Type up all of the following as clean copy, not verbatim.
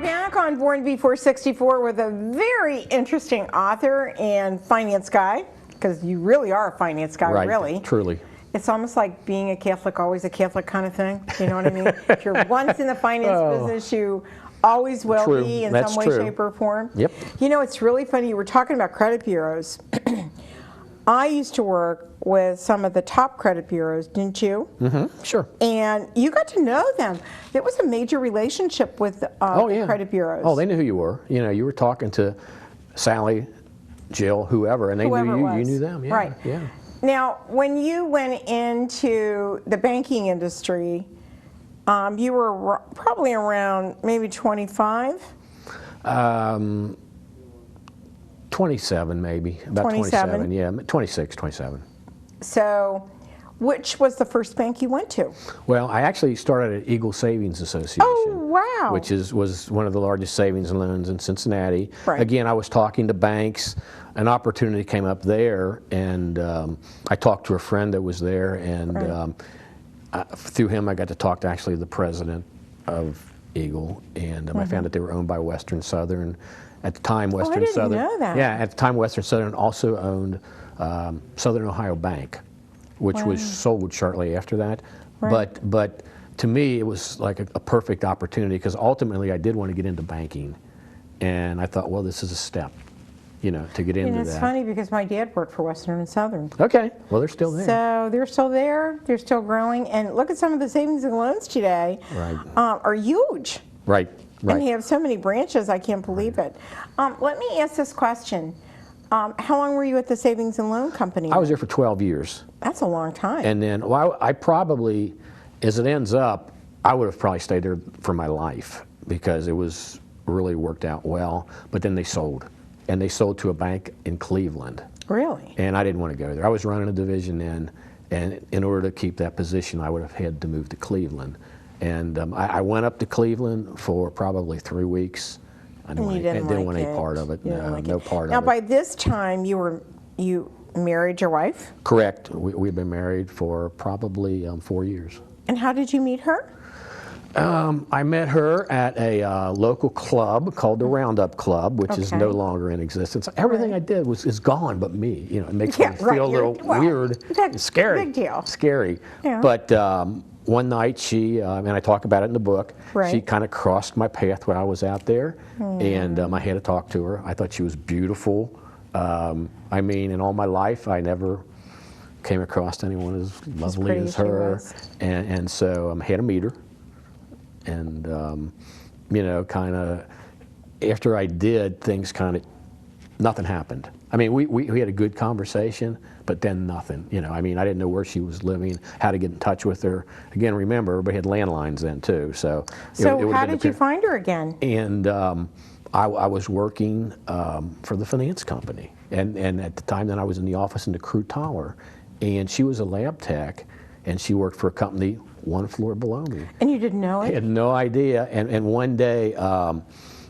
back on Born B464 with a very interesting author and finance guy, because you really are a finance guy, right, really. Truly. It's almost like being a Catholic, always a Catholic kind of thing. You know what I mean? If you're once in the finance business, you always will True. be in That's some way, true. shape, or form. Yep. You know, it's really funny. You were talking about credit bureaus. I used to work with some of the top credit bureaus, didn't you? Mm-hmm. Sure. And you got to know them. There was a major relationship with the credit bureaus. Oh, they knew who you were. You know, you were talking to Sally, Jill, whoever, and they knew you. You knew them. Yeah. Right. Yeah. Now, when you went into the banking industry, you were probably around maybe 25? 27 maybe, about 27, yeah, 26, 27. So, which was the first bank you went to? Well, I actually started at Eagle Savings Association. Oh, wow. Which was one of the largest savings and loans in Cincinnati. Right. Again, I was talking to banks. An opportunity came up there, and I talked to a friend that was there, and through him I got to talk to actually the president of Eagle, and I found that they were owned by Western Southern. At the time, Western Southern. I didn't know that. Yeah, at the time, Western Southern also owned Southern Ohio Bank, which was sold shortly after that. Right. But to me, it was like a perfect opportunity, because ultimately I did want to get into banking, and I thought, well, this is a step, you know, to get into that. It's funny because my dad worked for Western and Southern. Okay, well, they're still there. So they're still there. They're still growing, and look at some of the savings and loans today. Right. Are huge. Right. Right. And they have so many branches, I can't believe it. Let me ask this question. How long were you at the savings and loan company? I was there for 12 years. That's a long time. And then, well, I probably, as it ends up, I would have probably stayed there for my life, because it was really worked out well. But then they sold, and they sold to a bank in Cleveland. Really? And I didn't want to go there. I was running a division then, and in order to keep that position, I would have had to move to Cleveland. And I went up to Cleveland for probably 3 weeks. I didn't want any part of it. No part of it. Now, by this time, you married your wife? Correct. We've been married for probably 4 years. And how did you meet her? I met her at a local club called the Roundup Club, which is no longer in existence. Everything I did is gone but me. You know, it makes me feel a little weird. That's scary. Big deal. Scary. Yeah. But one night she, and I talk about it in the book, she kind of crossed my path when I was out there, and I had to talk to her. I thought she was beautiful. I mean, in all my life, I never came across anyone as lovely as her. And so I had to meet her. And, you know, kind of, after I did, things kind of, nothing happened. I mean, we had a good conversation, but then nothing. You know, I mean, I didn't know where she was living, how to get in touch with her. Again, remember, everybody had landlines then, too. So how did you find her again? And I was working for the finance company. And at the time, then I was in the office in the Crew Tower. And she was a lab tech, and she worked for a company 1 floor below me. And you didn't know it? I had no idea. And one day,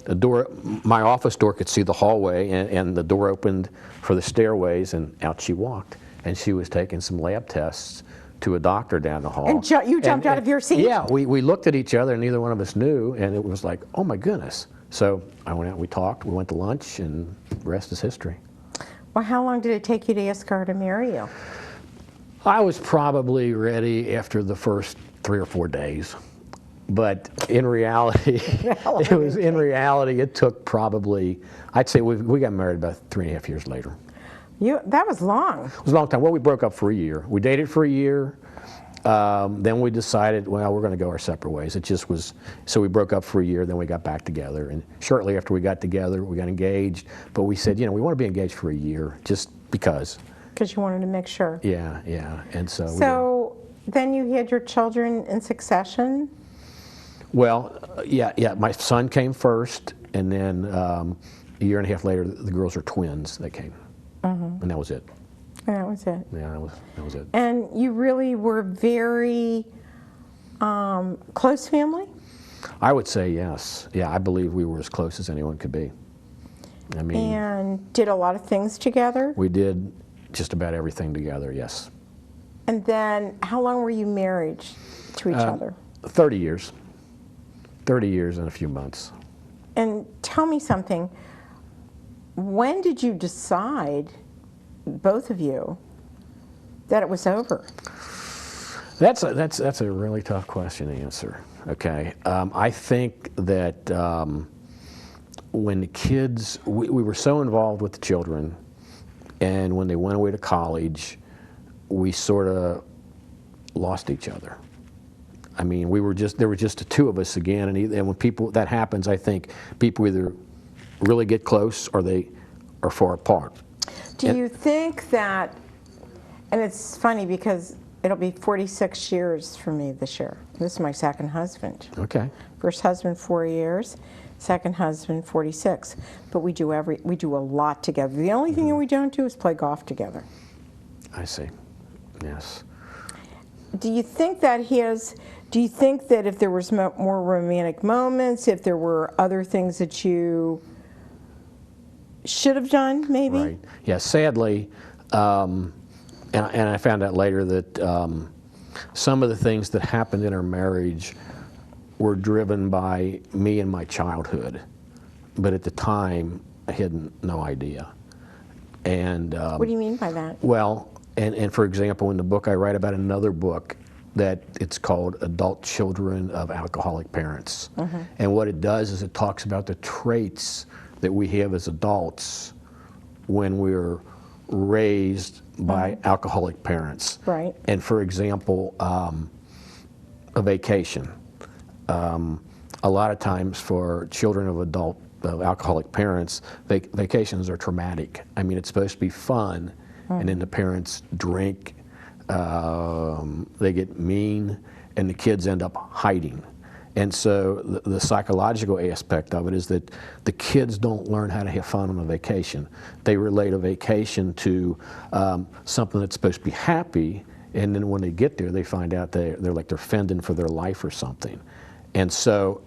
the door, my office door could see the hallway, and the door opened for the stairways, and out she walked. And she was taking some lab tests to a doctor down the hall. And you jumped out of your seat? Yeah, we looked at each other, and neither one of us knew, and it was like, oh my goodness. So I went out, we talked, we went to lunch, and the rest is history. Well, how long did it take you to ask her to marry you? I was probably ready after the first 3 or 4 days. But in reality, it took probably, I'd say we got married about 3.5 years later. That was long. It was a long time. Well, we broke up for a year. We dated for a year. Then we decided, well, we're going to go our separate ways. It just was, so we broke up for a year, then we got back together. And shortly after we got together, we got engaged. But we said, you know, we want to be engaged for a year, just because. Because you wanted to make sure. Yeah, yeah. And so. So then you had your children in succession? Well, yeah. My son came first, and then a year and a half later, the girls are twins that came. And that was it. And that was it. Yeah, that was it. And you really were very close family? I would say yes. Yeah, I believe we were as close as anyone could be. I mean. And did a lot of things together? We did just about everything together, yes. And then how long were you married to each other? 30 years. 30 years and a few months. And tell me something. When did you decide, both of you, that it was over? That's a really tough question to answer. Okay, I think that when the kids, we were so involved with the children, and when they went away to college, we sort of lost each other. I mean, there were just the two of us again, and when that happens, I think people either really get close or they are far apart. Do you think that, and it's funny because it'll be 46 years for me this year. This is my second husband. Okay. First husband 4 years, second husband 46. But we do a lot together. The only thing that we don't do is play golf together. I see. Yes. Do you think that if there was more romantic moments, if there were other things that you should have done, maybe? Right. Yeah. Sadly, and I found out later that some of the things that happened in our marriage were driven by me and my childhood, but at the time I had no idea. And what do you mean by that? Well, and for example, in the book I write about another book that it's called Adult Children of Alcoholic Parents. Mm-hmm. And what it does is it talks about the traits that we have as adults when we're raised by alcoholic parents. Right. And for example, a vacation. A lot of times for children of alcoholic parents, vacations are traumatic. I mean, it's supposed to be fun, and then the parents drink, they get mean, and the kids end up hiding. And so the psychological aspect of it is that the kids don't learn how to have fun on a vacation. They relate a vacation to something that's supposed to be happy, and then when they get there, they find out they're fending for their life or something. And so,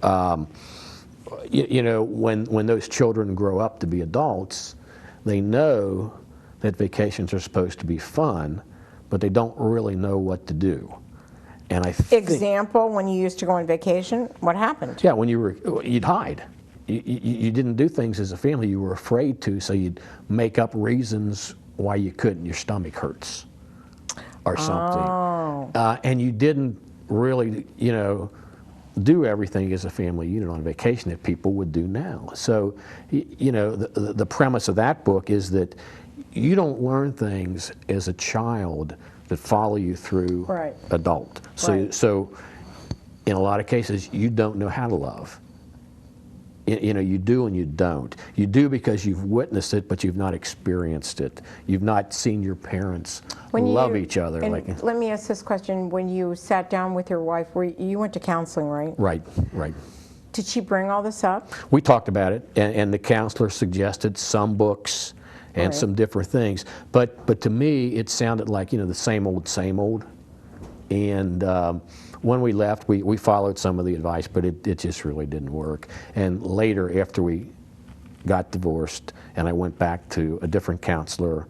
when those children grow up to be adults, they know that vacations are supposed to be fun, but they don't really know what to do. And I think, example, when you used to go on vacation, what happened? Yeah, you'd hide. You didn't do things as a family. You were afraid to, so you'd make up reasons why you couldn't. Your stomach hurts, or something. Oh. And you didn't really, do everything as a family unit on vacation that people would do now. So, the premise of that book is that you don't learn things as a child that follow you through adult. So in a lot of cases, you don't know how to love. You do and you don't. You do because you've witnessed it, but you've not experienced it. You've not seen your parents love each other. Let me ask this question. When you sat down with your wife, you went to counseling, right? Right. Did she bring all this up? We talked about it, and the counselor suggested some books and some different things. But to me, it sounded like, the same old. And when we left, we followed some of the advice, but it just really didn't work. And later, after we got divorced, and I went back to a different counselor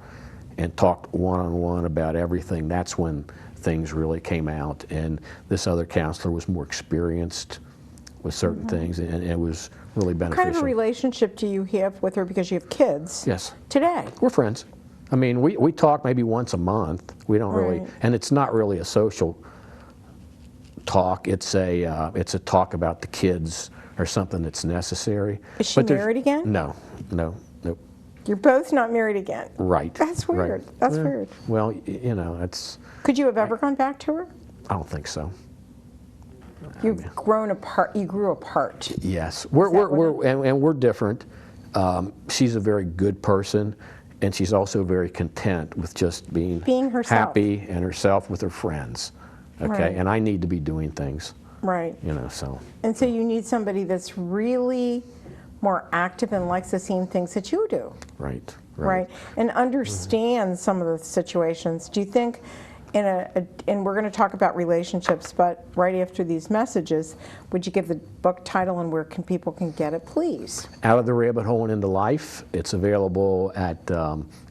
and talked one-on-one about everything, that's when things really came out. And this other counselor was more experienced with certain things, and it was really beneficial. What kind of a relationship do you have with her, because you have kids? Yes. Today? We're friends. I mean, we talk maybe once a month. We don't really, and it's not really a social talk. It's a talk about the kids or something that's necessary. Is she married again? No. You're both not married again? Right. That's weird. Right. That's weird. Well, it's... Could you have ever gone back to her? I don't think so. You've grown apart. You grew apart. Yes, we're different. She's a very good person, and she's also very content with just being herself. Happy and herself with her friends. Okay, and I need to be doing things. Right. So. And so you need somebody that's really more active and likes the same things that you do. Right. And understands some of the situations. Do you think? And we're going to talk about relationships, but right after these messages, would you give the book title and where people can get it, please? Out of the Rabbit Hole and Into Life. It's available at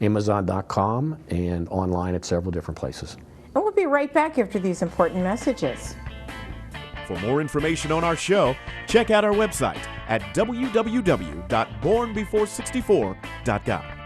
Amazon.com and online at several different places. And we'll be right back after these important messages. For more information on our show, check out our website at www.bornbefore64.com.